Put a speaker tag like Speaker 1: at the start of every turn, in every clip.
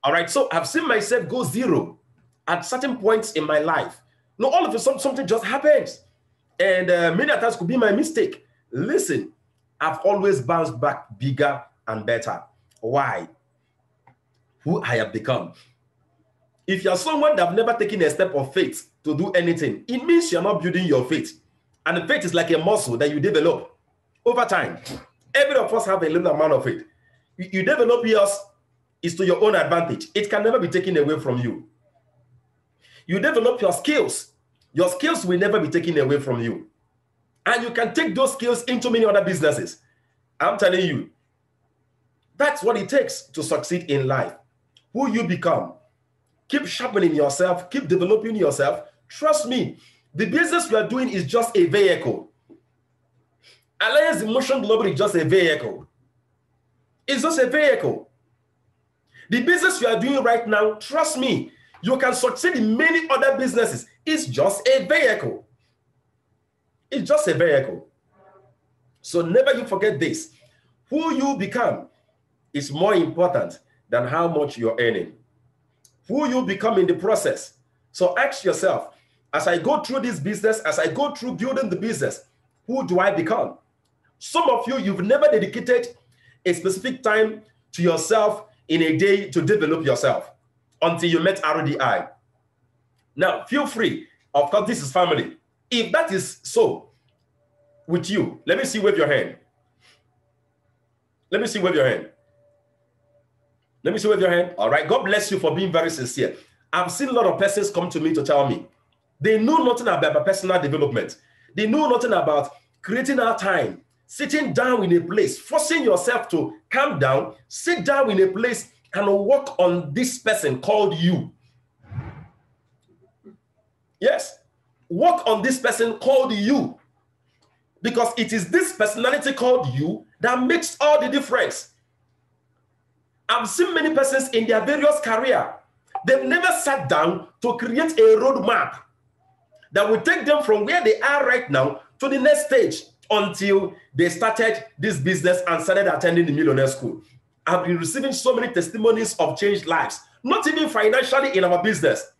Speaker 1: All right, so I've seen myself go zero at certain points in my life. No, all of a sudden, something just happens. And many times could be my mistake. Listen, I've always bounced back bigger and better. Why? Who I have become. If you're someone that have never taken a step of faith to do anything, it means you're not building your faith. And the faith is like a muscle that you develop over time. Every of us have a little amount of faith. You develop yours, is to your own advantage. It can never be taken away from you. You develop your skills. Your skills will never be taken away from you. And you can take those skills into many other businesses. I'm telling you, that's what it takes to succeed in life. Who you become. Keep sharpening yourself. Keep developing yourself. Trust me, the business you are doing is just a vehicle. Alliance Emotion Global is just a vehicle. It's just a vehicle. The business you are doing right now, trust me, you can succeed in many other businesses. It's just a vehicle. It's just a vehicle. So never you forget this. Who you become is more important than how much you're earning. Who you become in the process. So ask yourself, as I go through this business, as I go through building the business, who do I become? Some of you, you've never dedicated a specific time to yourself in a day to develop yourself until you met RDI. Now, feel free. Of course, this is family. If that is so with you, let me see, wave your hand. Let me see, wave your hand. Let me see, wave your hand. All right. God bless you for being very sincere. I've seen a lot of persons come to me to tell me they know nothing about personal development. They know nothing about creating our time, sitting down in a place, forcing yourself to calm down, sit down in a place and work on this person called you. Yes. Work on this person called you. Because it is this personality called you that makes all the difference. I've seen many persons in their various career. They've never sat down to create a roadmap that will take them from where they are right now to the next stage until they started this business and started attending the millionaire school. I've been receiving so many testimonies of changed lives, not even financially in our business.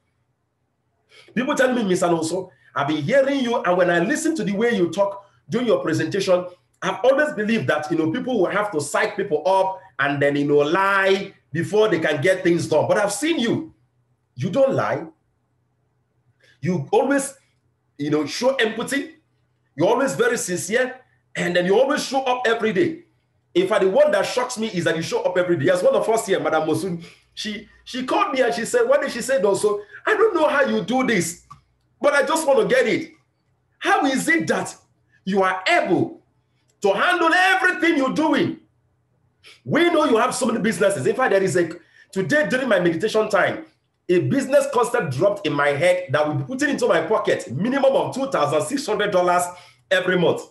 Speaker 1: People tell me, Mr. Alonso, I've been hearing you, and when I listen to the way you talk during your presentation, I've always believed that, people will have to psych people up and then, lie before they can get things done. But I've seen you. You don't lie. You always, show empathy. You're always very sincere. And then you always show up every day. In fact, the one that shocks me is that you show up every day. Yes, one of us here, Madam Mosun, she called me and she said, what did she say also? I don't know how you do this, but I just want to get it. How is it that you are able to handle everything you're doing? We know you have so many businesses. In fact, today during my meditation time, a business concept dropped in my head that will be putting into my pocket minimum of $2,600 every month.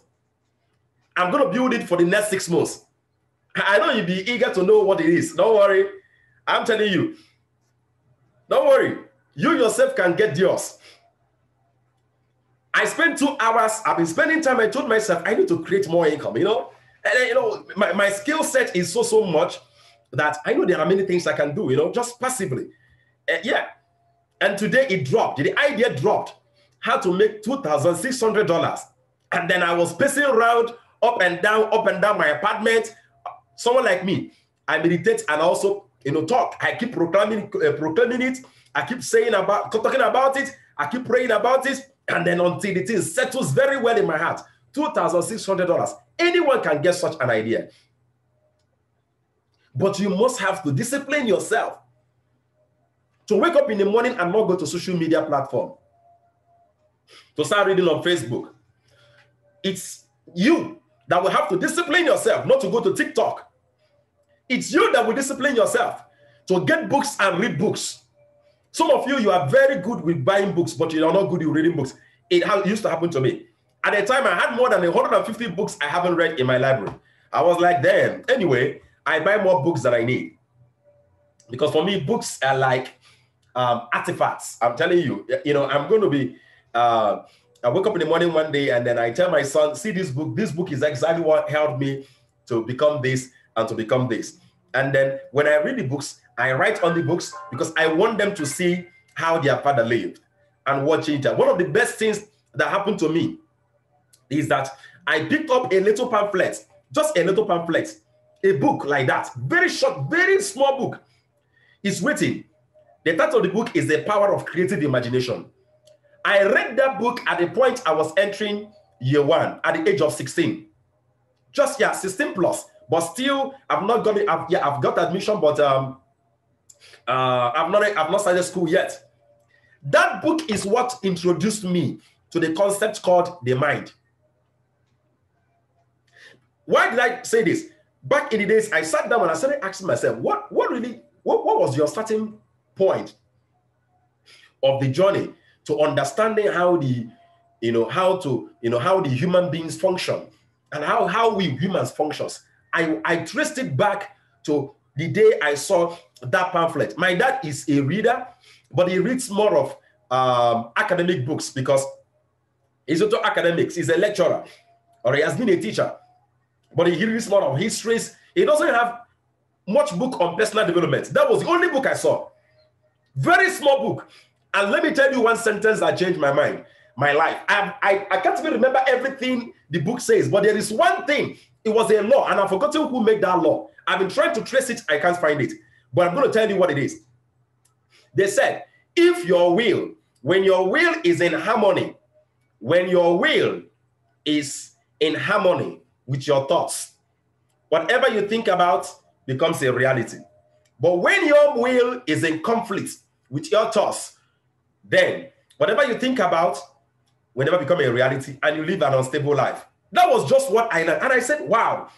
Speaker 1: I'm going to build it for the next 6 months. I know you'll be eager to know what it is. Don't worry. I'm telling you. Don't worry. You yourself can get yours. I spent 2 hours. I've been spending time. I told myself I need to create more income, And my skill set is so much that I know there are many things I can do, just passively. Yeah. And today it dropped. The idea dropped. How to make $2,600. And then I was pacing around up and down my apartment. Someone like me, I meditate and also, talk. I keep proclaiming it. I keep talking about it. I keep praying about it. And then until it settles very well in my heart, $2,600. Anyone can get such an idea. But you must have to discipline yourself to wake up in the morning and not go to social media platform, to start reading on Facebook. It's you that will have to discipline yourself not to go to TikTok. It's you that will discipline yourself to get books and read books. Some of you are very good with buying books, but you are not good with reading books. It used to happen to me. At the time, I had more than 150 books I haven't read in my library. I was like, damn. Anyway, I buy more books than I need. Because for me, books are like artifacts. I'm telling you, I'm going to be, I wake up in the morning one day and then I tell my son, see this book. This book is exactly what helped me to become this and to become this. And then when I read the books, I write on the books because I want them to see how their father lived and what changed them. One of the best things that happened to me is that I picked up a little pamphlet, just a little pamphlet, a book like that, very short, very small book. It's written. The title of the book is The Power of Creative Imagination. I read that book at the point I was entering year 1 at the age of 16. Just 16 plus, but still I've not got it. I've got admission, but I've not started school yet. That book is what introduced me to the concept called the mind. Why did I say this? Back in the days, I sat down and I started asking myself, what was your starting point of the journey to understanding how the human beings function and how we humans functions? I traced it back to the day I saw that pamphlet. My dad is a reader, but he reads more of academic books because he's into academics. He's a lecturer, or he has been a teacher, but he reads more of histories. He doesn't have much book on personal development. That was the only book I saw. Very small book. And let me tell you one sentence that changed my mind, my life. I can't even remember everything the book says, but there is one thing. It was a law, and I've forgotten who made that law. I've been trying to trace it. I can't find it. But I'm going to tell you what it is. They said, if your will, when your will is in harmony, when your will is in harmony with your thoughts, whatever you think about becomes a reality. But when your will is in conflict with your thoughts, then whatever you think about will never become a reality and you live an unstable life. That was just what I learned. And I said, wow.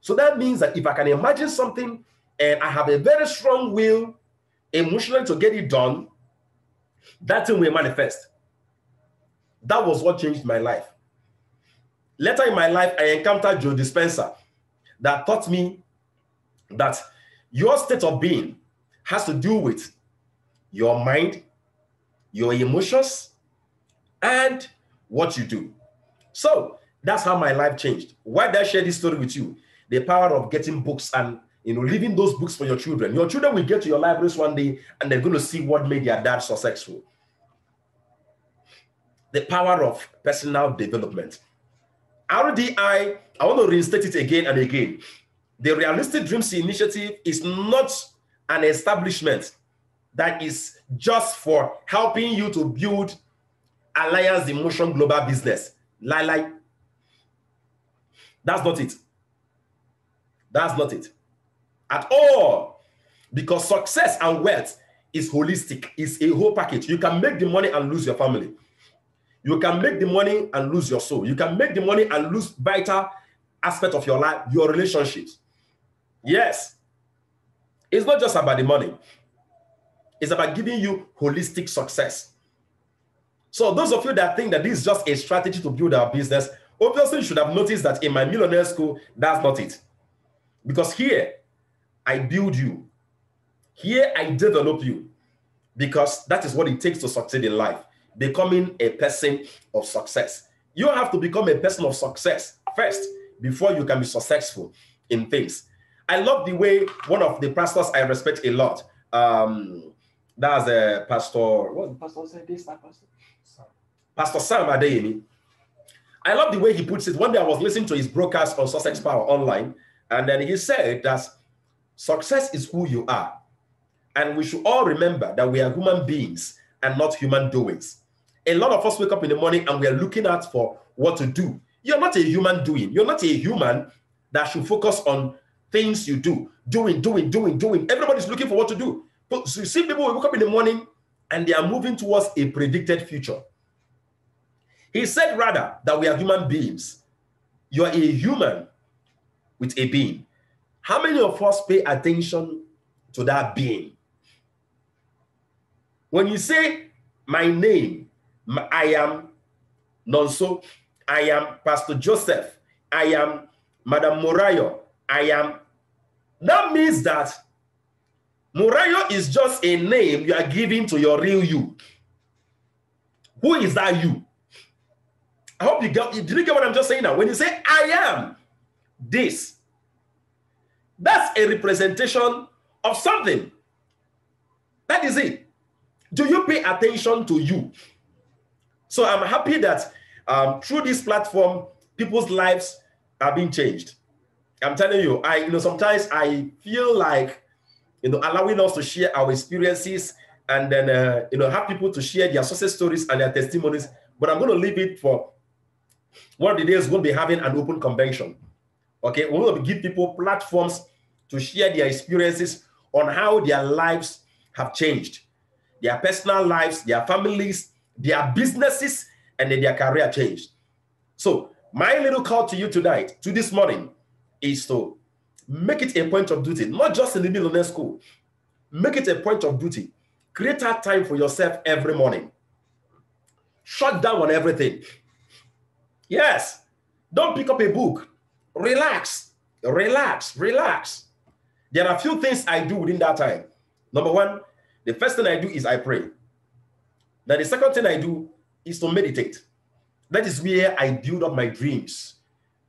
Speaker 1: So that means that if I can imagine something and I have a very strong will emotionally to get it done, that thing will manifest. That was what changed my life. Later in my life, I encountered Joe Dispenza that taught me that your state of being has to do with your mind, your emotions, and what you do. So that's how my life changed. Why did I share this story with you? The power of getting books and leaving those books for your children. Your children will get to your libraries one day and they're going to see what made their dad successful. The power of personal development. RDI, I want to reinstate it again and again. The Realistic Dreams Initiative is not an establishment that is just for helping you to build Alliance Emotion Global Business. Like, that's not it. That's not it at all. Because success and wealth is holistic. It's a whole package. You can make the money and lose your family. You can make the money and lose your soul. You can make the money and lose vital aspect of your life, your relationships. Yes. It's not just about the money. It's about giving you holistic success. So those of you that think that this is just a strategy to build our business, obviously you should have noticed that in my millionaire school, that's not it. Because here, I build you. Here, I develop you. Because that is what it takes to succeed in life. Becoming a person of success. You have to become a person of success first before you can be successful in things. I love the way one of the pastors I respect a lot, that's a pastor, what the pastor said this, Pastor Sam Adeyemi. I love the way he puts it. One day I was listening to his broadcast on Sussex Power online, and then he said that success is who you are. And we should all remember that we are human beings and not human doings. A lot of us wake up in the morning and we are looking out for what to do. You're not a human doing. You're not a human that should focus on things you do. Doing. Everybody's looking for what to do. But so you see people who wake up in the morning and they are moving towards a predicted future. He said rather that we are human beings. You are a human with a being. How many of us pay attention to that being? When you say my name, I am Nonso, I am Pastor Joseph, I am Madam Morayo, I am, that means that Morayo is just a name you are giving to your real you. Who is that you? I hope you did you get what I'm just saying now? When you say I am this, that's a representation of something. That is it. Do you pay attention to you? So I'm happy that through this platform, people's lives are being changed. I'm telling you, sometimes I feel like, allowing us to share our experiences and then, have people to share their success stories and their testimonies. But I'm going to leave it for one of the days. We'll be having an open convention. Okay, we're going to give people platforms to share their experiences on how their lives have changed, their personal lives, their families, their businesses, and then their career changed. So my little call to you tonight, to this morning, is to make it a point of duty, not just in the millionaire school. Make it a point of duty. Create that time for yourself every morning. Shut down on everything. Yes. Don't pick up a book. Relax. Relax. Relax. There are a few things I do within that time. Number one, the first thing I do is I pray. Now, the second thing I do is to meditate. That is where I build up my dreams.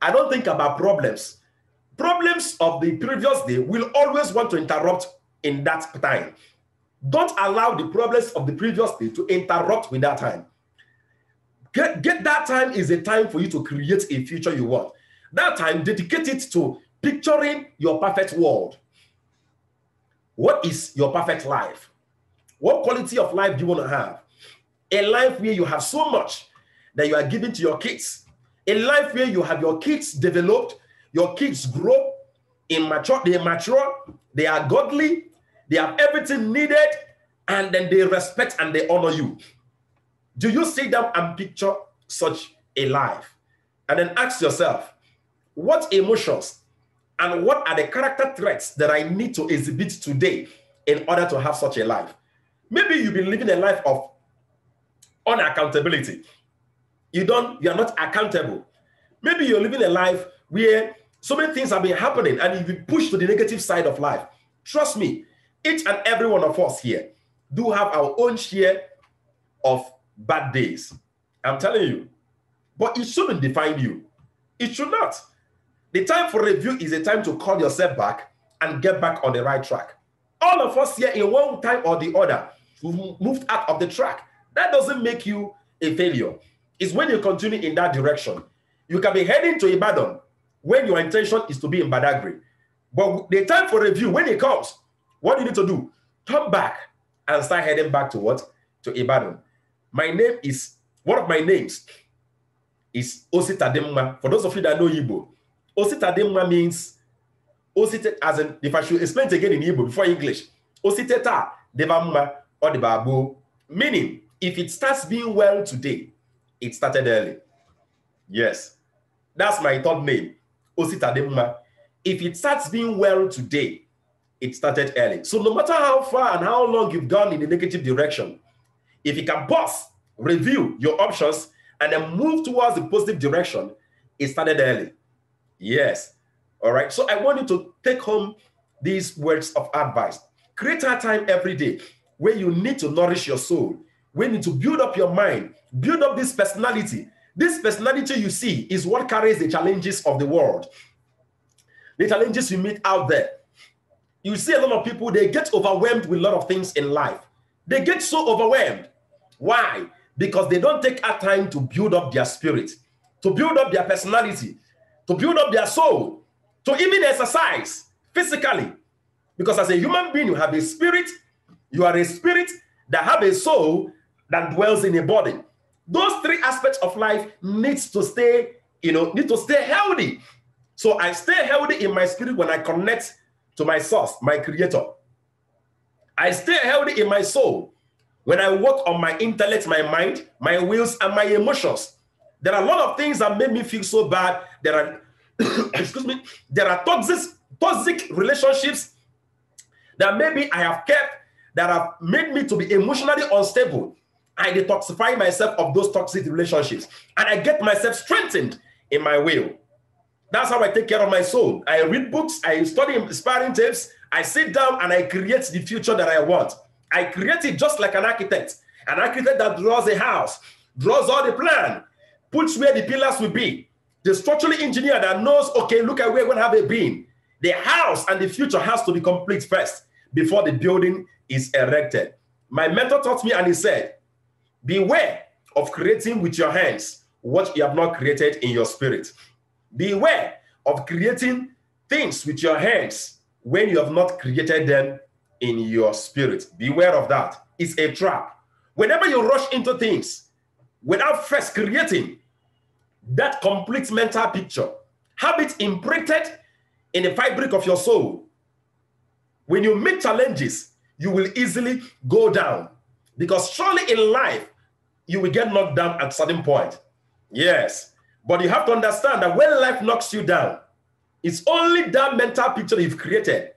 Speaker 1: I don't think about problems. Problems of the previous day will always want to interrupt in that time. Don't allow the problems of the previous day to interrupt with that time. Get that time is a time for you to create a future you want. That time, dedicate it to picturing your perfect world. What is your perfect life? What quality of life do you want to have? A life where you have so much that you are giving to your kids. A life where you have your kids developed, your kids grow, they mature, they are godly, they have everything needed, and then they respect and they honor you. Do you sit down and picture such a life? And then ask yourself, what emotions and what are the character traits that I need to exhibit today in order to have such a life? Maybe you've been living a life of unaccountability. You are not accountable. Maybe you're living a life where so many things have been happening and you've been pushed to the negative side of life. Trust me, each and every one of us here do have our own share of bad days. I'm telling you. But it shouldn't define you. It should not. The time for review is a time to call yourself back and get back on the right track. All of us here in one time or the other, we've moved out of the track. That doesn't make you a failure. It's when you continue in that direction. You can be heading to Ibadan when your intention is to be in Badagry. But the time for review, when it comes, what you need to do? Turn back and start heading back to what? To Ibadan. One of my names is Ositademma. For those of you that know Igbo, Ositademma means, as in, if I should explain it again in Igbo before English, Ositeta Devamma or the Babu, meaning if it starts being well today, it started early. Yes, that's my third name, Ositademma. If it starts being well today, it started early. So no matter how far and how long you've gone in the negative direction, if you can pause, review your options, and then move towards the positive direction, it started early. Yes. All right. So I want you to take home these words of advice. Create a time every day where you need to nourish your soul, where you need to build up your mind, build up this personality. This personality you see is what carries the challenges of the world, the challenges you meet out there. You see a lot of people, they get overwhelmed with a lot of things in life. They get so overwhelmed. Why? Because they don't take a time to build up their spirit, to build up their personality, to build up their soul, to even exercise physically. Because as a human being, you have a spirit, you are a spirit that have a soul that dwells in a body. Those three aspects of life needs to stay, need to stay healthy. So I stay healthy in my spirit when I connect to my source, my creator. I stay healthy in my soul when I work on my intellect, my mind, my wills, and my emotions. There are a lot of things that make me feel so bad. There are, excuse me, there are toxic relationships that maybe I have kept that have made me to be emotionally unstable. I detoxify myself of those toxic relationships and I get myself strengthened in my will. That's how I take care of my soul. I read books, I study inspiring tapes, I sit down and I create the future that I want. I create it just like an architect that draws a house, draws all the plan, puts where the pillars will be. The structural engineer that knows, okay, look at where we're going to have a beam. The house and the future has to be complete first before the building, is erected. My mentor taught me and he said, beware of creating with your hands what you have not created in your spirit. Beware of creating things with your hands when you have not created them in your spirit. Beware of that. It's a trap. Whenever you rush into things without first creating that complete mental picture, have it imprinted in the fabric of your soul, when you meet challenges, you will easily go down. Because surely in life, you will get knocked down at a certain point. Yes. But you have to understand that when life knocks you down, it's only that mental picture you've created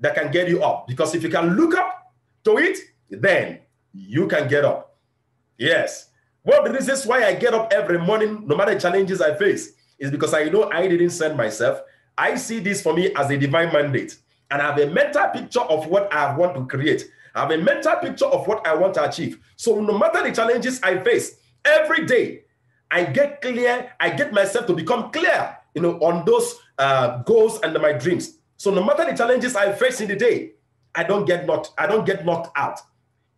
Speaker 1: that can get you up. Because if you can look up to it, then you can get up. Yes. One of the reasons why I get up every morning, no matter the challenges I face, is because I know I didn't send myself. I see this for me as a divine mandate. And I have a mental picture of what I want to create. I have a mental picture of what I want to achieve. So no matter the challenges I face, every day, I get clear, I get myself to become clear, on those goals and my dreams. So no matter the challenges I face in the day, I don't get knocked out.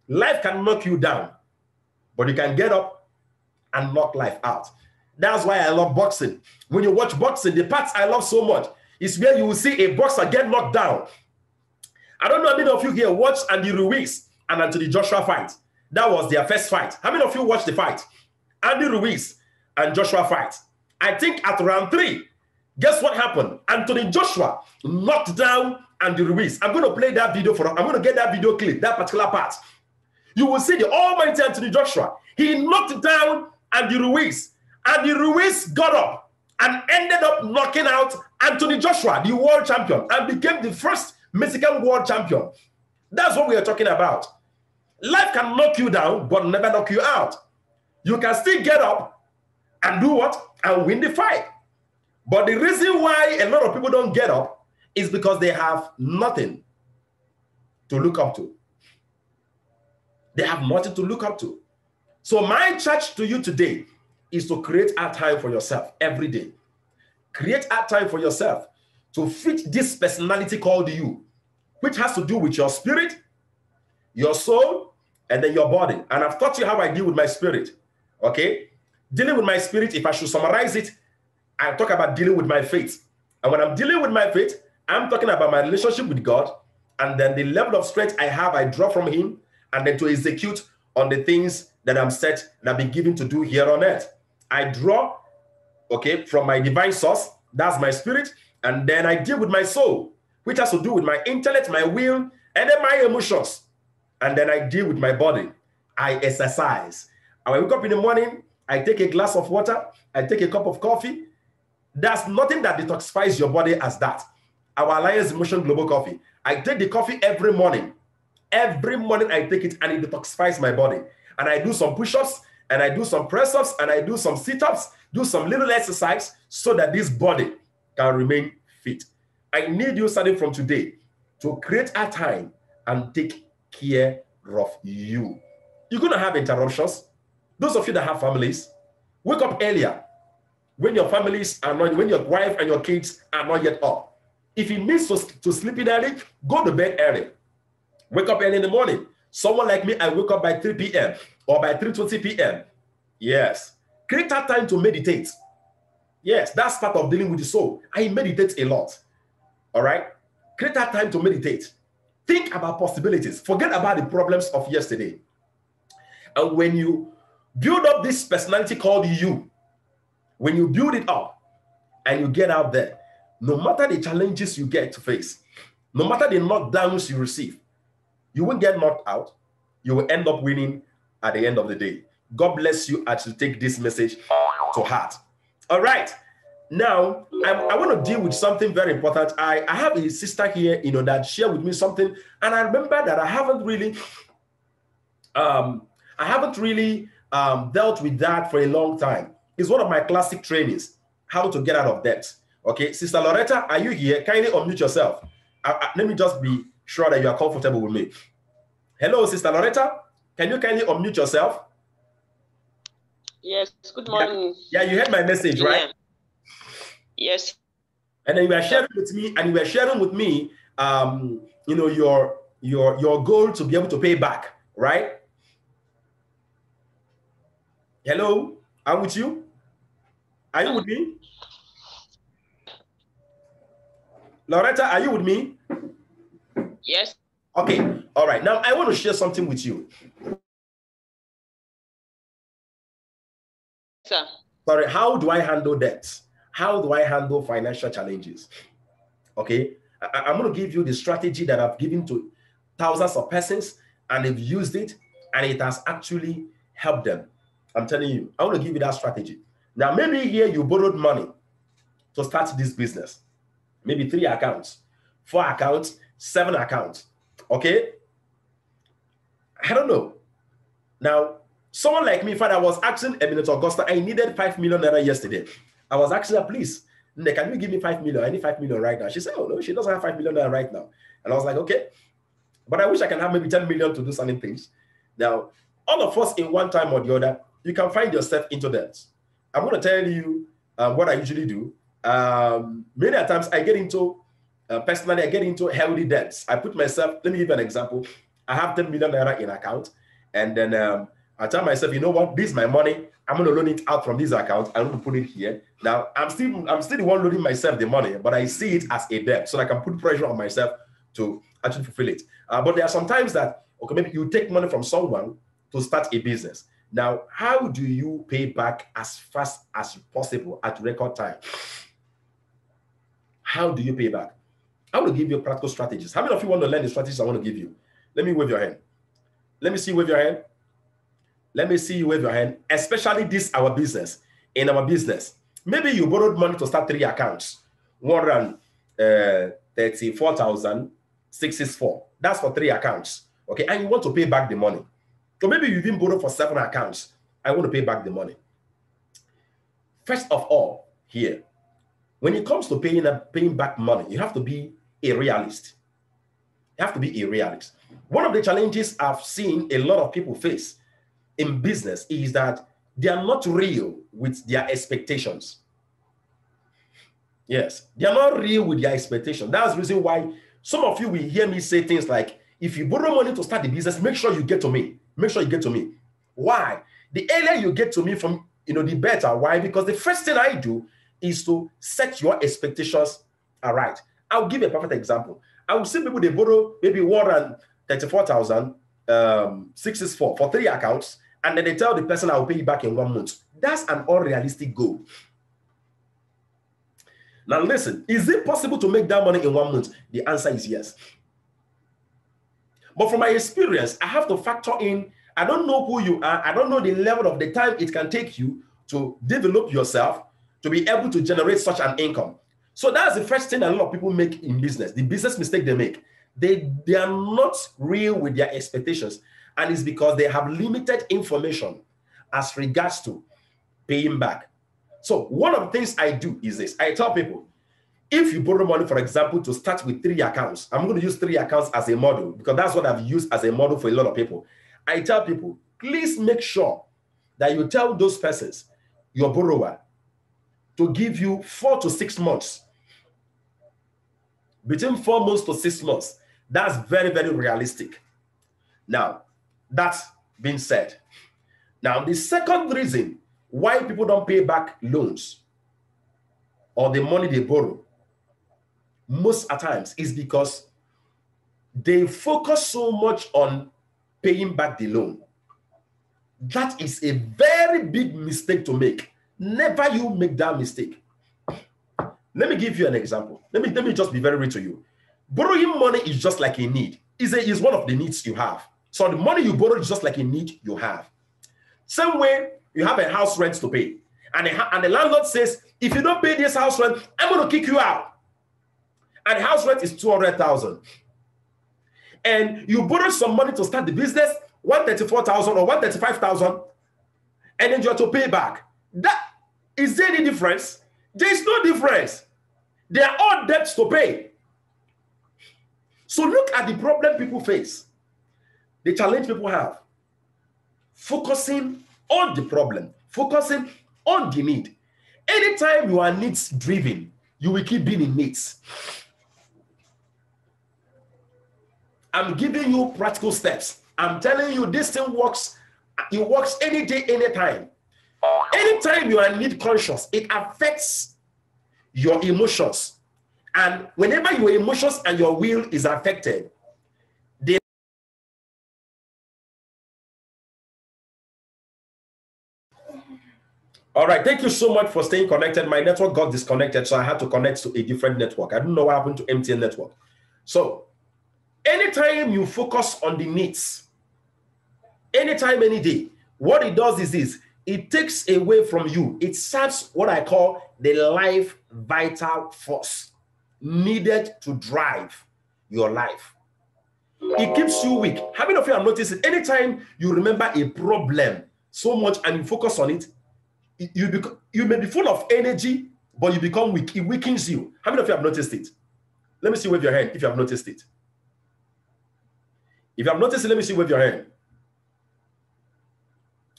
Speaker 1: Life can knock you down, but you can get up and knock life out. That's why I love boxing. When you watch boxing, the parts I love so much is where you will see a boxer get knocked down. I don't know how many of you here watched Andy Ruiz and Anthony Joshua fight. That was their first fight. How many of you watched the fight? Andy Ruiz and Joshua fight. I think at round 3, guess what happened? Anthony Joshua knocked down Andy Ruiz. I'm going to play that video for us. I'm going to get that video clip, that particular part. You will see the almighty Anthony Joshua. He knocked down Andy Ruiz. Andy Ruiz got up and ended up knocking out Anthony Joshua, the world champion, and became the first Mexican world champion. That's what we are talking about. Life can knock you down, but never knock you out. You can still get up and do what? And win the fight. But the reason why a lot of people don't get up is because they have nothing to look up to. They have nothing to look up to. So my charge to you today is to create a time for yourself every day. Create a time for yourself to fit this personality called you, which has to do with your spirit, your soul, and then your body. And I've taught you how I deal with my spirit. Okay? Dealing with my spirit, if I should summarize it, I talk about dealing with my faith. And when I'm dealing with my faith, I'm talking about my relationship with God, and then the level of strength I have, I draw from Him, and then to execute on the things that I'm set, that I've been given to do here on earth. I draw, okay, from my divine source, that's my spirit, and then I deal with my soul, which has to do with my intellect, my will, and then my emotions. And then I deal with my body. I exercise. And when I wake up in the morning, I take a glass of water, I take a cup of coffee. There's nothing that detoxifies your body as that. Our Alliance Emotion Global Coffee. I take the coffee every morning. Every morning I take it and it detoxifies my body. And I do some push-ups, and I do some press-ups, and I do some sit-ups, do some little exercise so that this body can remain fit. I need you starting from today to create a time and take care of you. You're going to have interruptions. Those of you that have families, wake up earlier when your families are not, when your wife and your kids are not yet up. If it means to sleep in early, go to bed early. Wake up early in the morning. Someone like me, I wake up by 3 p.m. or by 3:20 p.m. Yes. Create that time to meditate. Yes, that's part of dealing with the soul. I meditate a lot. All right? Create that time to meditate. Think about possibilities. Forget about the problems of yesterday. And when you build up this personality called you, when you build it up and you get out there, no matter the challenges you get to face, no matter the knockdowns you receive, you will get knocked out. You will end up winning at the end of the day. God bless you as you take this message to heart. All right. Now, I want to deal with something very important. I have a sister here, that shared with me something, and I remember that I haven't really dealt with that for a long time. It's one of my classic trainings, how to get out of debt. Okay, Sister Loretta, are you here? Kindly unmute yourself. Let me just be sure that you are comfortable with me. Hello, Sister Loretta. Can you kindly unmute yourself?
Speaker 2: Yes, good morning.
Speaker 1: Yeah, you heard my message, right?
Speaker 2: Yes.
Speaker 1: And then you were sharing with me, your your goal to be able to pay back, right? Hello, I'm with you. Are you with me? Loretta, are you with me?
Speaker 2: Yes.
Speaker 1: Okay, all right. Now I want to share something with you.
Speaker 2: Sir.
Speaker 1: Sorry, how do I handle debt? How do I handle financial challenges? Okay, I'm going to give you the strategy that I've given to thousands of persons, and they've used it, and it has actually helped them. I'm telling you, I want to give you that strategy. Now, maybe here you borrowed money to start this business. Maybe 3 accounts, 4 accounts, 7 accounts. Okay? I don't know. Now, someone like me, Father, was asking Eminent Augusta, I needed 5 million naira yesterday. I was asking her, please, can you give me 5 million? I need 5 million right now. She said, oh, no, she doesn't have 5 million naira right now. And I was like, okay, but I wish I can have maybe 10 million to do certain things. Now, all of us in one time or the other, you can find yourself into debt. I'm going to tell you what I usually do. Many times I get into, personally, I get into healthy debts. I put myself, let me give you an example. I have 10 million naira in account. And then I tell myself, you know what, this is my money. I'm going to loan it out from this account. I'm going to put it here. Now, I'm still the one loaning myself the money, but I see it as a debt so I can put pressure on myself to actually fulfill it. But there are some times that, okay, maybe you take money from someone to start a business. Now, how do you pay back as fast as possible at record time? How do you pay back? I want to give you practical strategies. How many of you want to learn the strategies I want to give you? Let me wave your hand. Let me see you wave your hand. Let me see you wave your hand, especially this our business. In our business, maybe you borrowed money to start 3 accounts. 134,664. That's for 3 accounts. Okay, and you want to pay back the money. So maybe you didn't borrow for 7 accounts. I want to pay back the money. First of all, here, when it comes to paying back money, you have to be a realist. You have to be a realist. One of the challenges I've seen a lot of people face in business is that they are not real with their expectations. Yes, they are not real with their expectations. That's the reason why some of you will hear me say things like, if you borrow money to start the business, make sure you get to me. Make sure you get to me. Why? The earlier you get to me from, the better. Why? Because the first thing I do is to set your expectations right. I'll give a perfect example. I will see people, they borrow maybe 134,664 for 3 accounts, and then they tell the person, I will pay you back in 1 month. That's an unrealistic goal. Now listen, is it possible to make that money in 1 month? The answer is yes. But from my experience, I have to factor in, I don't know who you are. I don't know the level of the time it can take you to develop yourself to be able to generate such an income. So that's the first thing a lot of people make in business, the business mistake they make. They are not real with their expectations. And it's because they have limited information as regards to paying back. So one of the things I do is this. I tell people, if you borrow money, for example, to start with 3 accounts, I'm going to use 3 accounts as a model because that's what I've used as a model for a lot of people. I tell people, please make sure that you tell those persons, your borrower, to give you 4 to 6 months. Between 4 months to 6 months. That's very, very realistic. Now, that's being said. Now, the second reason why people don't pay back loans or the money they borrow most at times is because they focus so much on paying back the loan. That is a very big mistake to make. Never you make that mistake. Let me give you an example. Let me just be very real to you. Borrowing money is just like a need. Is one of the needs you have. So the money you borrow is just like a need you have. Same way you have a house rent to pay. And the landlord says, if you don't pay this house rent, I'm going to kick you out. And house rent is 200,000. And you borrow some money to start the business, 134,000 or 135,000, and then you have to pay back. Is there any difference? There is no difference. They are all debts to pay. So look at the problem people face, the challenge people have. Focusing on the problem, focusing on the need. Anytime you are needs driven, you will keep being in needs. I'm giving you practical steps. I'm telling you this thing works. It works any day, anytime. Anytime you are need conscious, it affects your emotions. And whenever your emotions and your will is affected, they all right, thank you so much for staying connected. My network got disconnected, so I had to connect to a different network. I don't know what happened to MTN network. So anytime you focus on the needs, anytime, any day, what it does is this: it takes away from you. It serves what I call the life vital force needed to drive your life. It keeps you weak. How many of you have noticed it? Anytime you remember a problem so much and you focus on it, you may be full of energy, but you become weak. It weakens you. How many of you have noticed it? Let me see, wave your hand if you have noticed it. If you have noticed it, let me see, wave your hand.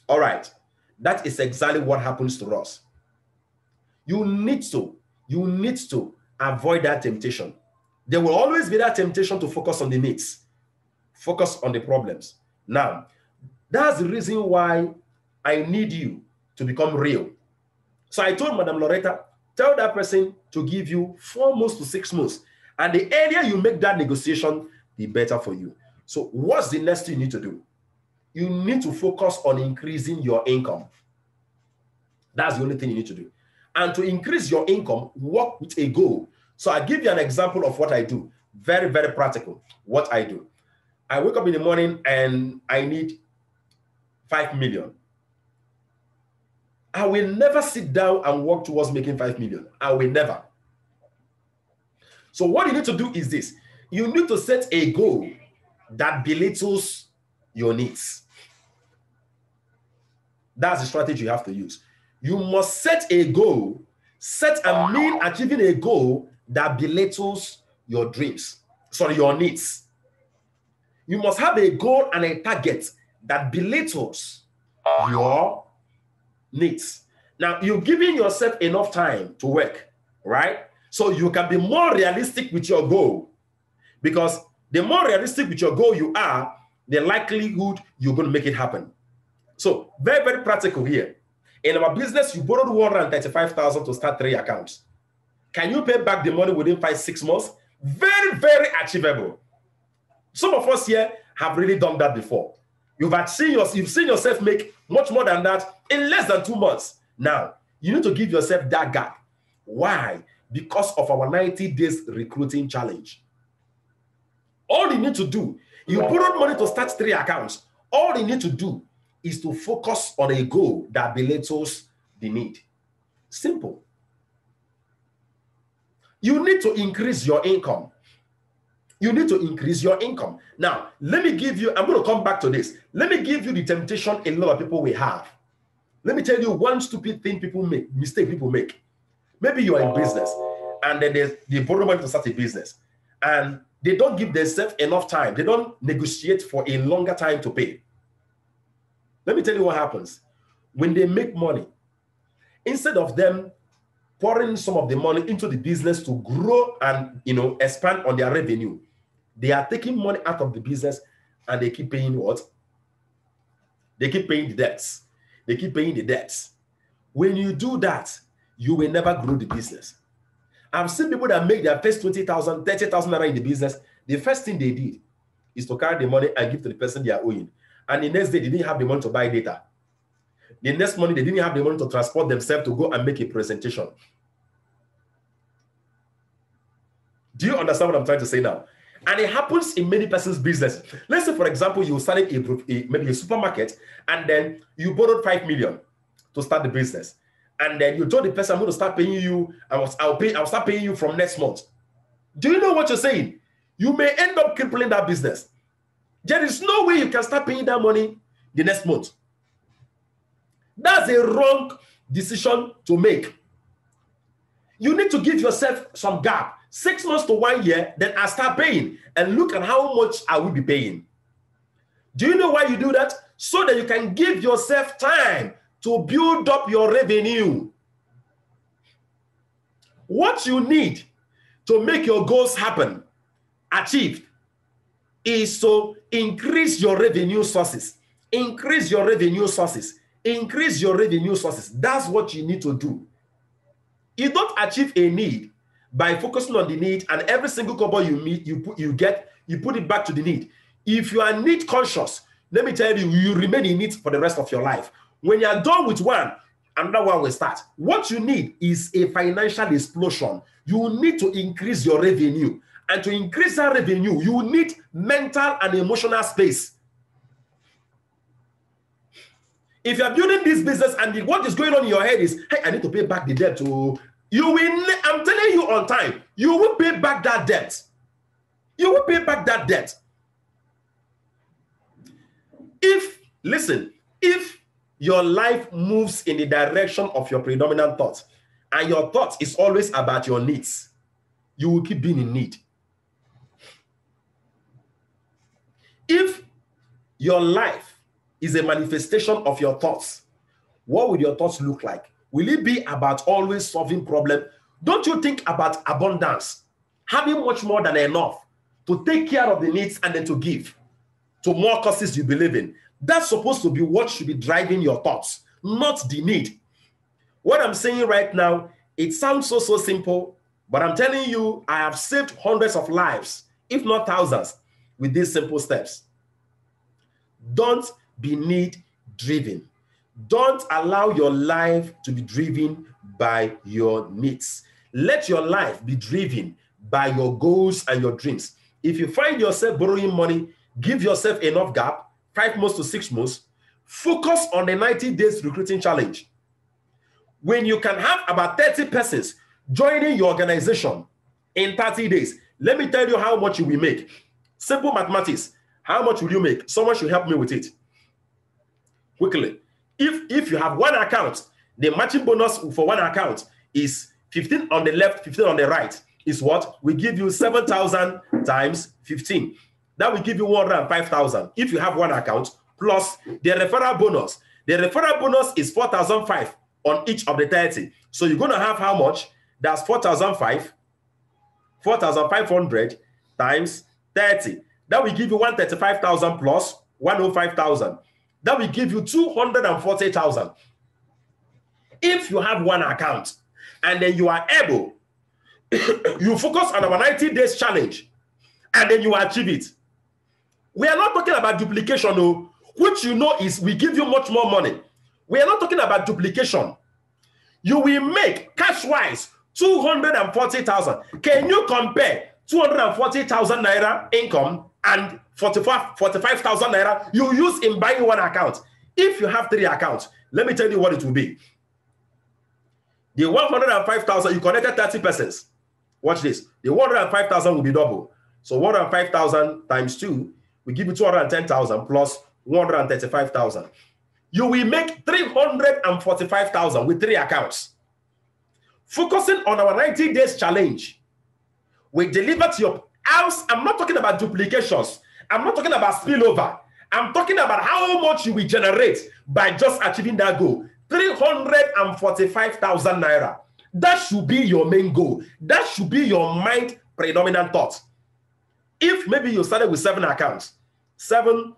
Speaker 1: All right. That is exactly what happens to us. You need to avoid that temptation. There will always be that temptation to focus on the needs, focus on the problems. Now, that's the reason why I need you to become real. So I told Madam Loretta, tell that person to give you 4 months to 6 months. And the earlier you make that negotiation, the better for you. So what's the next thing you need to do? You need to focus on increasing your income. That's the only thing you need to do. And to increase your income, work with a goal. So I give you an example of what I do. Very, very practical. What I do. I wake up in the morning and I need 5 million. I will never sit down and work towards making 5 million. I will never. So what you need to do is this. You need to set a goal that belittles your needs. That's the strategy you have to use. You must set a goal, set and mean achieving a goal that belittles your dreams, your needs. You must have a goal and a target that belittles your needs. Now, you're giving yourself enough time to work, right? So you can be more realistic with your goal, because the more realistic with your goal you are, the likelihood you're going to make it happen. So very, very practical here. In our business, you borrowed 135,000 to start 3 accounts. Can you pay back the money within 5-6 months? Very, very achievable. Some of us here have really done that before. You've seen yourself make much more than that in less than 2 months. Now, you need to give yourself that gap. Why? Because of our 90 days recruiting challenge. All you need to do, you borrowed money to start 3 accounts. All you need to do is to focus on a goal that belittles the need. Simple. You need to increase your income. You need to increase your income. Now, let me give you, I'm going to come back to this. Let me give you the temptation a lot of people will have. Let me tell you one stupid thing mistake people make. Maybe you are in business and then they borrow money to start a business and they don't give themselves enough time. They don't negotiate for a longer time to pay. Let me tell you what happens. When they make money, instead of them pouring some of the money into the business to grow and expand on their revenue, they are taking money out of the business and they keep paying what? They keep paying the debts. They keep paying the debts. When you do that, you will never grow the business. I've seen people that make their first 20,000, 30,000 naira in the business. The first thing they did is to carry the money and give to the person they are owing. And the next day, they didn't have the money to buy data. The next morning, they didn't have the money to transport themselves to go and make a presentation. Do you understand what I'm trying to say now? And it happens in many person's business. Let's say, for example, you started maybe a supermarket, and then you borrowed 5 million to start the business. And then you told the person, I'm going to start paying you, I'll start paying you from next month. Do you know what you're saying? You may end up crippling that business. There is no way you can start paying that money the next month. That's a wrong decision to make. You need to give yourself some gap, 6 months to 1 year, then I start paying and look at how much I will be paying. Do you know why you do that? So that you can give yourself time to build up your revenue. What you need to make your goals happen, achieved, is to increase your revenue sources. Increase your revenue sources. Increase your revenue sources. That's what you need to do. You don't achieve a need by focusing on the need, and every single couple you meet, you put it back to the need. If you are need conscious, let me tell you, you remain in it for the rest of your life. When you are done with one, another one will start. What you need is a financial explosion. You need to increase your revenue. And to increase that revenue, you need mental and emotional space. If you're building this business and what is going on in your head is, hey, I need to pay back the debt. You will, I'm telling you on time, you will pay back that debt. You will pay back that debt. Listen, if your life moves in the direction of your predominant thoughts, and your thought is always about your needs, you will keep being in need. If your life is a manifestation of your thoughts, what will your thoughts look like? Will it be about always solving problems? Don't you think about abundance, having much more than enough to take care of the needs and then to give to more causes you believe in? That's supposed to be what should be driving your thoughts, not the need. What I'm saying right now, it sounds so simple, but I'm telling you, I have saved hundreds of lives, if not thousands, with these simple steps. Don't be need driven. Don't allow your life to be driven by your needs. Let your life be driven by your goals and your dreams. If you find yourself borrowing money, give yourself enough gap, 5 months to 6 months. Focus on the 90 days recruiting challenge. When you can have about 30 persons joining your organization in 30 days, let me tell you how much you will make. Simple mathematics. How much will you make? Someone should help me with it. Quickly. If you have one account, the matching bonus for one account is 15 on the left, 15 on the right. Is what? We give you 7,000 times 15. That will give you 105,000 if you have one account, plus the referral bonus. The referral bonus is 4,500 on each of the 30. So you're going to have how much? That's 4,500 times 30. That will give you 135,000 plus 105,000. That will give you 240,000. If you have one account and then you are able, you focus on our 90 days challenge and then you achieve it. We are not talking about duplication, though, which you know is we give you much more money. We are not talking about duplication. You will make cash-wise 240,000. Can you compare 240,000 naira income and 45,000 naira you use in buying one account? If you have 3 accounts, let me tell you what it will be. The 105,000, you connected 30 persons. Watch this. The 105,000 will be double. So 105,000 times 2 will give you 210,000 plus 135,000. You will make 345,000 with 3 accounts. Focusing on our 90 days challenge, we deliver to your house. I'm not talking about duplications. I'm not talking about spillover. I'm talking about how much you will generate by just achieving that goal. 345,000 naira. That should be your main goal. That should be your mind predominant thought. If maybe you started with 7 accounts, 7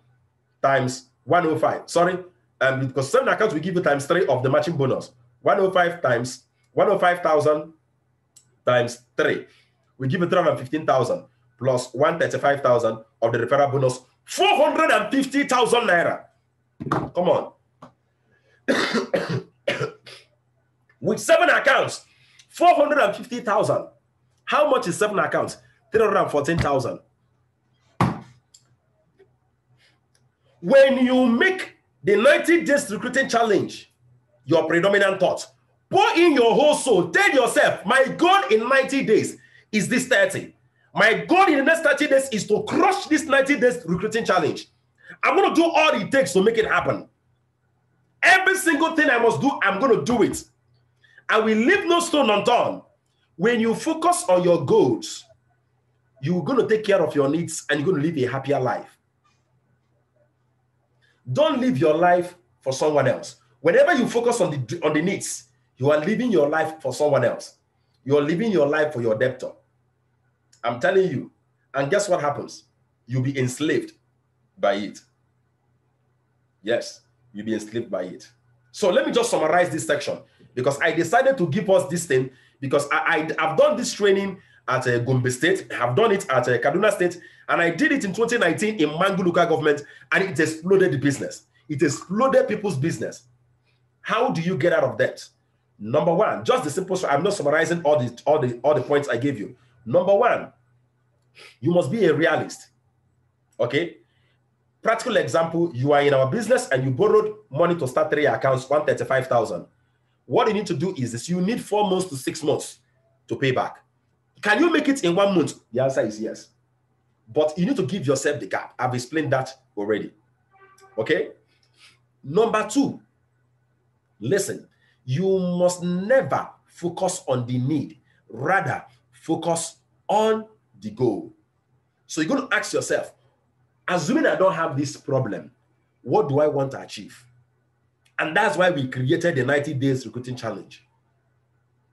Speaker 1: times 105. Sorry, because 7 accounts will give you times 3 of the matching bonus. 105 times 105,000 times 3. We give you 315,000 plus 135,000 of the referral bonus. 450,000 naira. Come on. With 7 accounts, 450,000. How much is 7 accounts? 314,000. When you make the 90 days recruiting challenge your predominant thought, pour in your whole soul. Tell yourself, my goal in 90 days is this 30. My goal in the next 30 days is to crush this 90 days recruiting challenge. I'm going to do all it takes to make it happen. Every single thing I must do, I'm going to do it. I will leave no stone unturned. When you focus on your goals, you're going to take care of your needs and you're going to live a happier life. Don't live your life for someone else. Whenever you focus on the needs, you are living your life for someone else. You are living your life for your debtor. I'm telling you. And guess what happens? you'll be enslaved by it. Yes, you'll be enslaved by it. So let me just summarize this section, because I decided to give us this thing because I've done this training at Gombe State, I've done it at Kaduna State, and I did it in 2019 in Mangu local government, and it exploded the business. It exploded people's business. How do you get out of debt? Number one, just the simple. I'm not summarizing all the points I gave you. Number one, you must be a realist. Okay. Practical example: you are in our business and you borrowed money to start 3 accounts, 135,000. What you need to do is this: you need 4 months to 6 months to pay back. Can you make it in 1 month? The answer is yes. But you need to give yourself the gap. I've explained that already. Okay. Number two, listen, you must never focus on the need, rather focus on the goal. So you're going to ask yourself, assuming I don't have this problem, what do I want to achieve? And that's why we created the 90 Days Recruiting Challenge.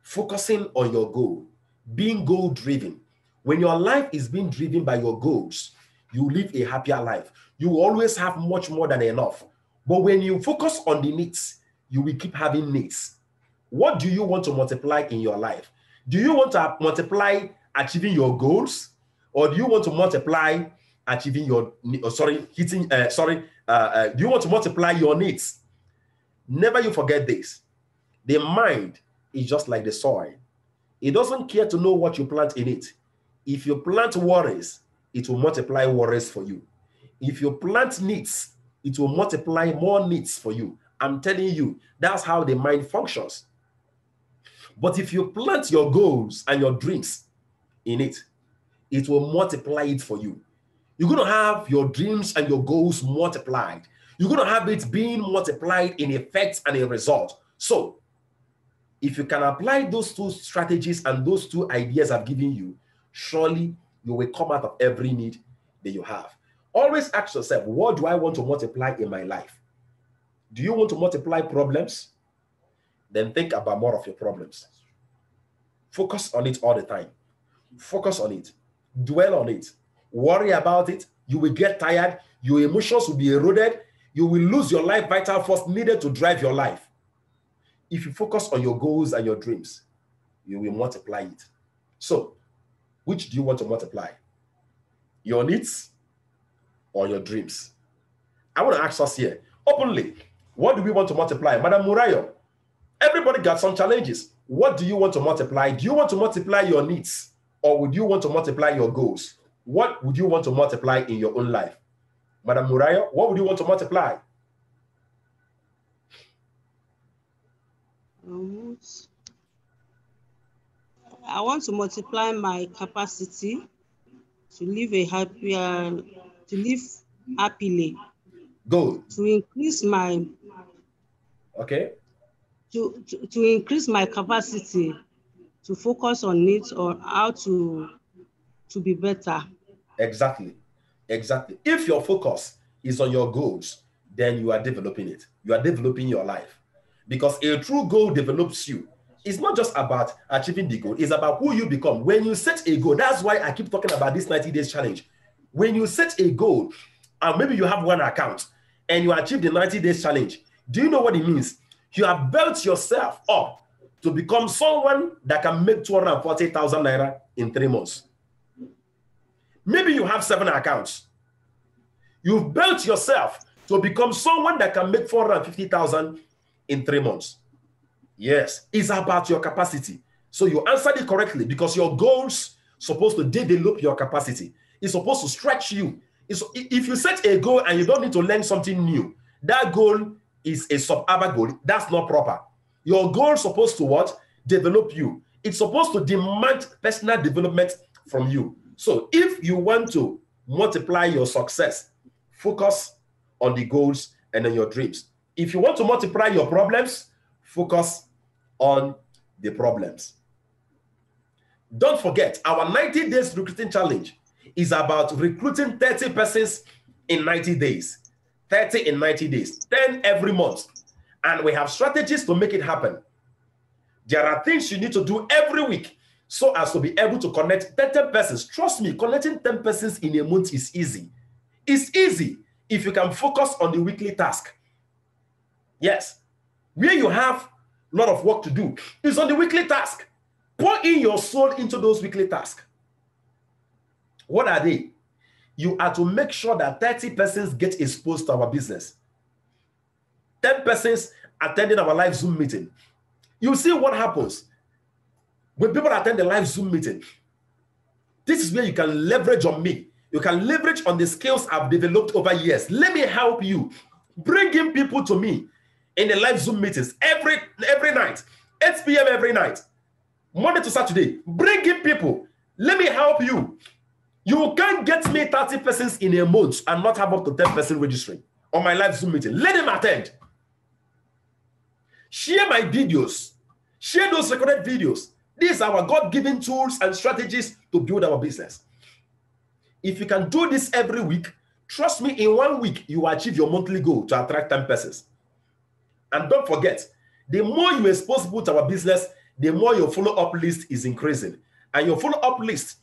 Speaker 1: Focusing on your goal, being goal-driven. When your life is being driven by your goals, you live a happier life. You will always have much more than enough. But when you focus on the needs, you will keep having needs. What do you want to multiply in your life? Do you want to multiply achieving your goals, or do you want to multiply achieving your, do you want to multiply your needs? Never you forget this. The mind is just like the soil. It doesn't care to know what you plant in it. If you plant worries, it will multiply worries for you. If you plant needs, it will multiply more needs for you. I'm telling you, that's how the mind functions. But if you plant your goals and your dreams in it, it will multiply it for you. You're going to have your dreams and your goals multiplied. You're going to have it being multiplied in effects and in result. So, if you can apply those 2 strategies and those 2 ideas I've given you, surely you will come out of every need that you have. Always ask yourself, what do I want to multiply in my life? Do you want to multiply problems? Then think about more of your problems. Focus on it all the time. Focus on it. Dwell on it. Worry about it. You will get tired. Your emotions will be eroded. You will lose your life vital force needed to drive your life. If you focus on your goals and your dreams, you will multiply it. So, which do you want to multiply? Your needs or your dreams? I want to ask us here openly, what do we want to multiply? Madam Murayo, everybody got some challenges. What do you want to multiply? Do you want to multiply your needs, or would you want to multiply your goals? What would you want to multiply in your own life? Madam Murayo, what would you want to multiply?
Speaker 3: I want to multiply my capacity to live happily.
Speaker 1: Good.
Speaker 3: To increase my to increase my capacity to focus on needs or how to be better.
Speaker 1: Exactly. If your focus is on your goals, then you are developing it. You are developing your life. Because a true goal develops you. It's not just about achieving the goal. It's about who you become. When you set a goal, that's why I keep talking about this 90 days challenge. When you set a goal, and maybe you have 1 account, and you achieve the 90 days challenge, do you know what it means? You have built yourself up to become someone that can make 240,000 naira in 3 months. Maybe you have 7 accounts. You've built yourself to become someone that can make 450,000 in 3 months. Yes, it's about your capacity. So you answered it correctly, because your goals supposed to develop your capacity. It's supposed to stretch you. If you set a goal and you don't need to learn something new, that goal is a sub-average goal. That's not proper. Your goal is supposed to what? Develop you. It's supposed to demand personal development from you. So if you want to multiply your success, focus on the goals and on your dreams. If you want to multiply your problems, focus on the problems. Don't forget, our 90 days recruiting challenge is about recruiting 30 persons in 90 days. 30 in 90 days, 10 every month. And we have strategies to make it happen. There are things you need to do every week so as to be able to connect 10 persons. Trust me, connecting 10 persons in a month is easy. It's easy if you can focus on the weekly task. Yes, where you have a lot of work to do is on the weekly task. Pour in your soul into those weekly tasks. What are they? You are to make sure that 30 persons get exposed to our business. 10 persons attending our live Zoom meeting. You see what happens when people attend the live Zoom meeting. This is where you can leverage on me. You can leverage on the skills I've developed over years. Let me help you. Bring in people to me in the live Zoom meetings every night, 8 p.m. every night, Monday to Saturday. Bring in people. Let me help you. You can't get me 30 persons in a month and not have up to 10 persons registering on my live Zoom meeting. Let them attend. Share my videos. Share those recorded videos. These are our God-given tools and strategies to build our business. If you can do this every week, trust me, in 1 week, you will achieve your monthly goal to attract 10 persons. And don't forget, the more you expose people to our business, the more your follow-up list is increasing. And your follow-up list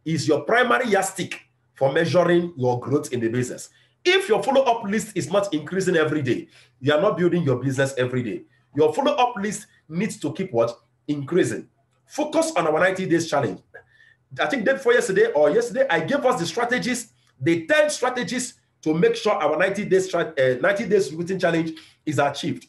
Speaker 1: is your primary yardstick for measuring your growth in the business. If your follow-up list is not increasing every day, you are not building your business every day. Your follow-up list needs to keep what? Increasing. Focus on our 90 days challenge. I think day before yesterday or yesterday, I gave us the strategies, the 10 strategies to make sure our 90 days routine challenge is achieved.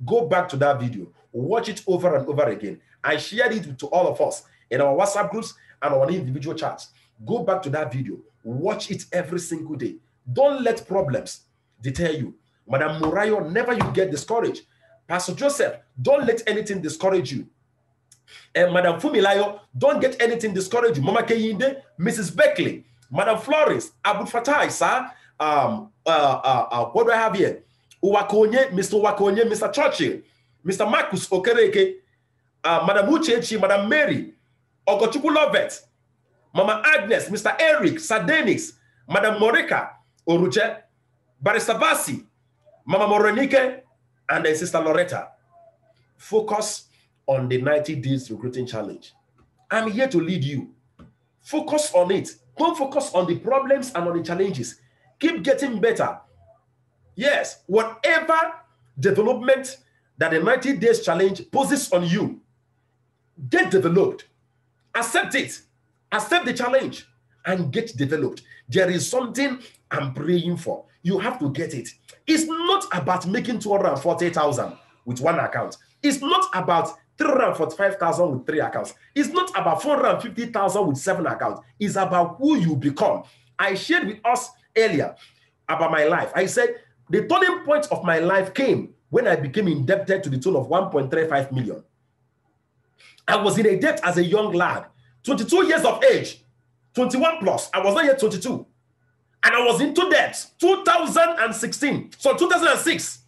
Speaker 1: Go back to that video. Watch it over and over again. I shared it to all of us in our WhatsApp groups and our individual chats. Go back to that video. Watch it every single day. Don't let problems deter you. Madam Murayo, never you get discouraged. Pastor Joseph, don't let anything discourage you. And Madam Fumilayo, don't get anything discourage you. Mama Keyinde, Mrs. Beckley, Madam Flores, Abu Fatai, sir. What do I have here? Uwakonye, Mr. Uwakonye, Mr. Churchill, Mr. Marcus Okereke, Madam Uchechi, Madam Mary, Ogochukwu Lovett, Mama Agnes, Mr. Eric, Sadenis, Madam Morika, Oruche, Barrister Vasi, Mama Morenike, and then Sister Loretta. Focus on the 90 days recruiting challenge. I'm here to lead you. Focus on it. Don't focus on the problems and on the challenges. Keep getting better. Yes, whatever development that the 90 days challenge poses on you, get developed. Accept it. Accept the challenge and get developed. There is something I'm praying for. You have to get it. It's not about making 240,000 with one account. It's not about 345,000 with 3 accounts. It's not about 450,000 with 7 accounts. It's about who you become. I shared with us earlier about my life. I said the turning point of my life came when I became indebted to the tune of 1.35 million. I was in a debt as a young lad, 22 years of age, 21 plus. I was not yet 22. And I was into debt 2016. So 2006.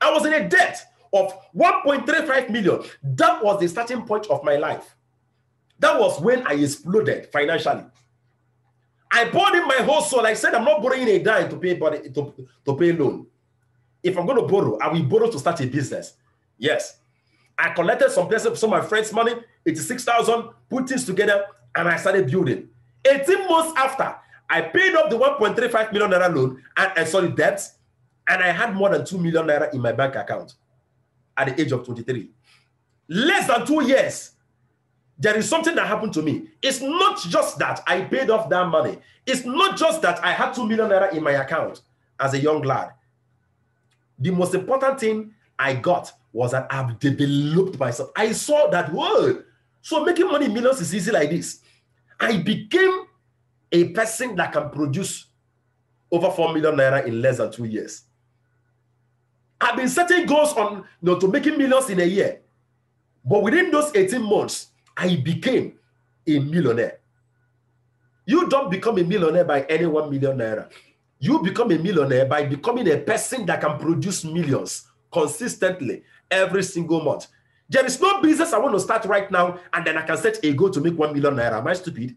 Speaker 1: I was in a debt of 1.35 million. That was the starting point of my life. That was when I exploded financially. I poured in my whole soul. I said, I'm not borrowing a dime to pay loan. If I'm going to borrow, I will borrow to start a business. Yes. I collected some of my friends' money, 86,000, put things together, and I started building. 18 months after, I paid up the 1.35 million naira loan and debts, and I had more than 2 million naira in my bank account at the age of 23. Less than 2 years, there is something that happened to me. It's not just that I paid off that money. It's not just that I had 2 million naira in my account as a young lad. The most important thing I got was that I've developed myself. I saw that, whoa, so making money in millions is easy like this. I became a person that can produce over 4 million naira in less than 2 years. I've been setting goals on to making millions in a year. But within those 18 months, I became a millionaire. You don't become a millionaire by any 1 million naira. You become a millionaire by becoming a person that can produce millions consistently every single month. There is no business I want to start right now and then I can set a goal to make 1 million naira. Am I stupid?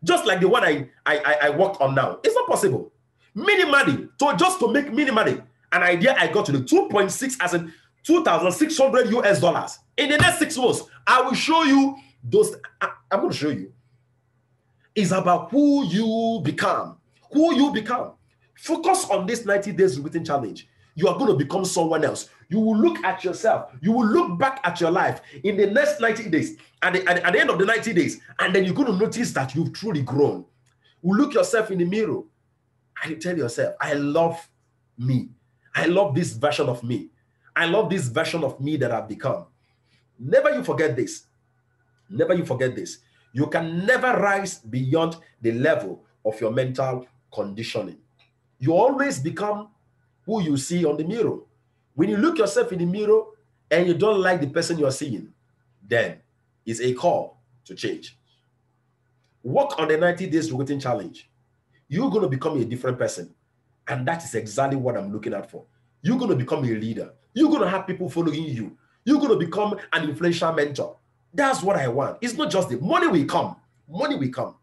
Speaker 1: Just like the one I worked on now. It's not possible. Minimally, just to make minimally, an idea I got to the 2.6 as in $2,600 US. In the next 6 months, I will show you those. I'm going to show you. It's about who you become. Who you become. Focus on this 90 days written challenge. You are going to become someone else. You will look at yourself. You will look back at your life in the next 90 days. At the end of the 90 days. And then you're going to notice that you've truly grown. You look yourself in the mirror. And you tell yourself, I love me. I love this version of me. I love this version of me that I've become. Never you forget this. Never you forget this. You can never rise beyond the level of your mental conditioning. You always become who you see on the mirror. When you look yourself in the mirror and you don't like the person you are seeing, then it's a call to change. Work on the 90 days written challenge. You're going to become a different person. And that is exactly what I'm looking at for. You're going to become a leader. You're going to have people following you. You're going to become an influential mentor. That's what I want. It's not just the money will come. Money will come.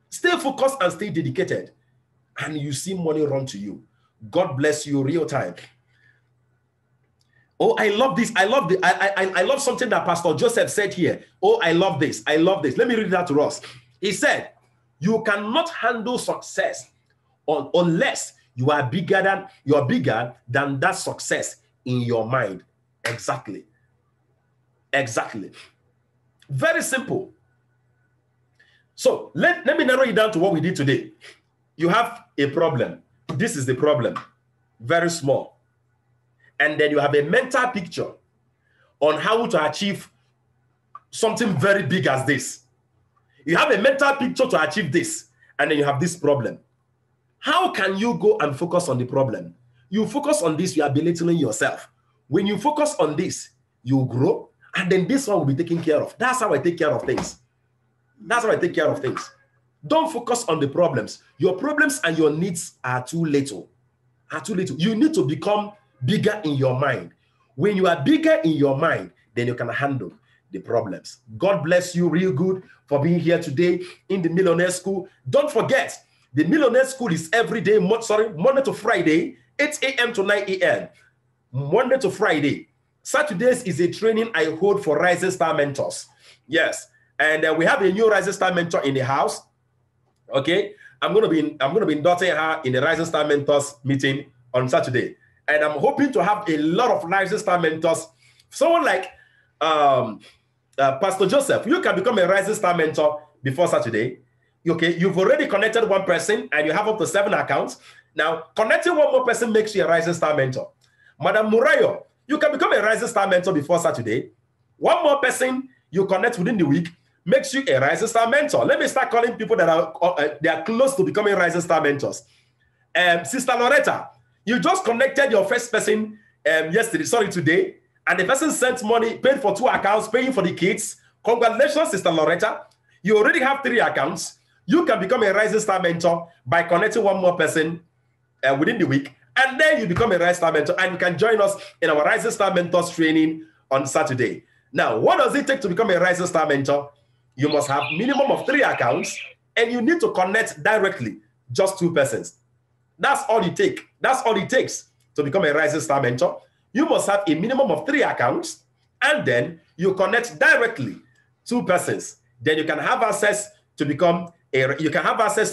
Speaker 1: Stay focused and stay dedicated. And you see money run to you. God bless you real time. Oh, I love this. I love something that Pastor Joseph said here. Oh, I love this. I love this. Let me read that to us. He said, you cannot handle success unless you are bigger than that success in your mind. Exactly. Exactly. Very simple. So let me narrow it down to what we did today. You have a problem. This is the problem. Very small. And then you have a mental picture on how to achieve something very big as this. You have a mental picture to achieve this, and then you have this problem. How can you go and focus on the problem? You focus on this, you are belittling yourself. When you focus on this, you grow, and then this one will be taken care of. That's how I take care of things. That's how I take care of things. Don't focus on the problems. Your problems and your needs are too little. You need to become bigger in your mind. When you are bigger in your mind, then you can handle the problems. God bless you real good for being here today in the Millionaire School. Don't forget, the Millionaire School is every day, Monday to Friday, 8 a.m. to 9 a.m. Monday to Friday. Saturdays is a training I hold for Rising Star Mentors. Yes. And we have a new Rising Star Mentor in the house. Okay. I'm going to be endorsing her in the Rising Star Mentors meeting on Saturday. And I'm hoping to have a lot of Rising Star Mentors. Someone like Pastor Joseph, you can become a Rising Star Mentor before Saturday. Okay, you've already connected one person and you have up to 7 accounts. Now, connecting one more person makes you a Rising Star Mentor. Madam Murayo, you can become a Rising Star Mentor before Saturday. One more person you connect within the week makes you a Rising Star Mentor. Let me start calling people that are they are close to becoming Rising Star Mentors. Sister Loretta, you just connected your first person today, and the person sent money, paid for 2 accounts, paying for the kids. Congratulations, Sister Loretta. You already have 3 accounts. You can become a Rising Star Mentor by connecting one more person within the week, and then you become a Rising Star Mentor, and you can join us in our Rising Star Mentors training on Saturday. Now, what does it take to become a Rising Star Mentor? You must have minimum of 3 accounts, and you need to connect directly, just 2 persons. That's all it takes. That's all it takes to become a Rising Star Mentor. You must have a minimum of 3 accounts, and then you connect directly 2 persons. Then you can have access to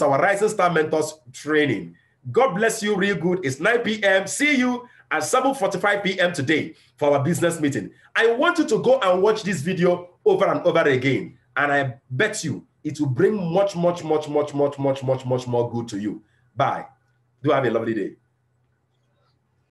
Speaker 1: our Rising Star Mentors training. God bless you real good. It's 9 p.m. See you at 7:45 p.m. today for our business meeting. I want you to go and watch this video over and over again. And I bet you it will bring much more good to you. Bye. Do have a lovely day.